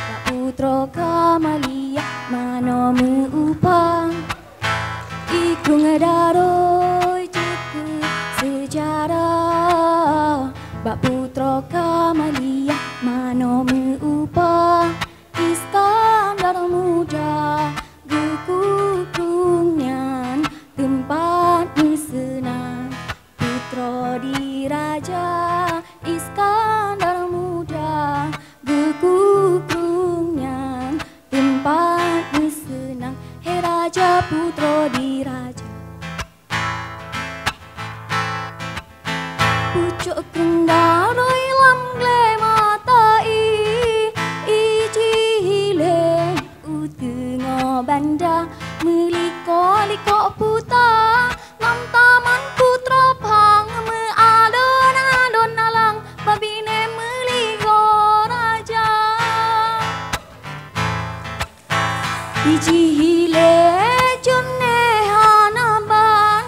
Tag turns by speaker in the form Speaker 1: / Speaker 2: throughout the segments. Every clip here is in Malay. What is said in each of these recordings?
Speaker 1: Pak Putra Kamalia mano meupang Ikung daroi cukup sejarah Pak Putra Kamalia mano meupang Iskandar muda gekukrunyan tempat senang Putra diraja Iskandar muda gekukrunyan tempat senang Hei Raja Putra diraja Pucuk kendaroi lam gle matai Iji hile utengo banda Meliko-liko puta Lam taman putra pang Mealon-alon alang Babine meligo raja Iji hile jone hanaban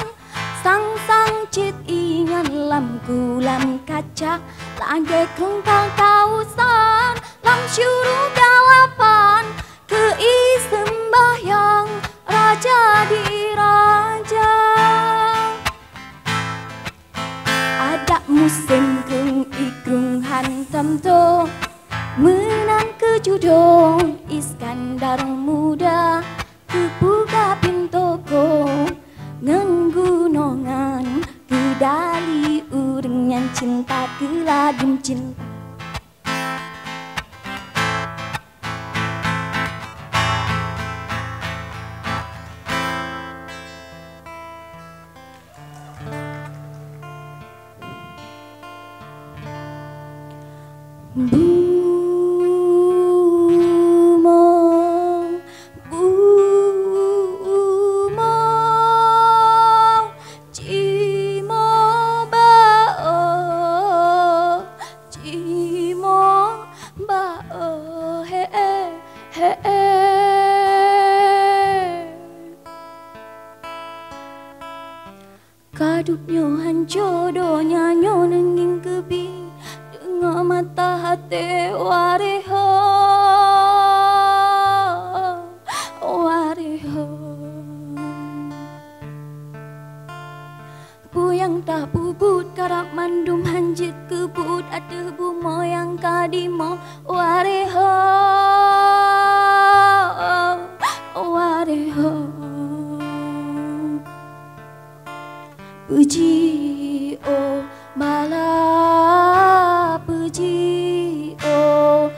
Speaker 1: Sang-sang cit ingan lam kulam kaca Lage kengkang kausan Lam syuru galapan Keisembahyang Raja diraja Ada musim keng ikrung hantam to Menang ke judong Iskandar muda Kebuka pintoko Ngenggunongan Kedali urengan cinta Kelagim cinta Bumo, bumo, cimo bao, he he he. Kadupnya hancodonya nyonenging kebi. Mata hati wareho Puyang tak bubut karap mandum hanjit kebut Ada bumo yang kadimo wareho Puji oh bala Puji oh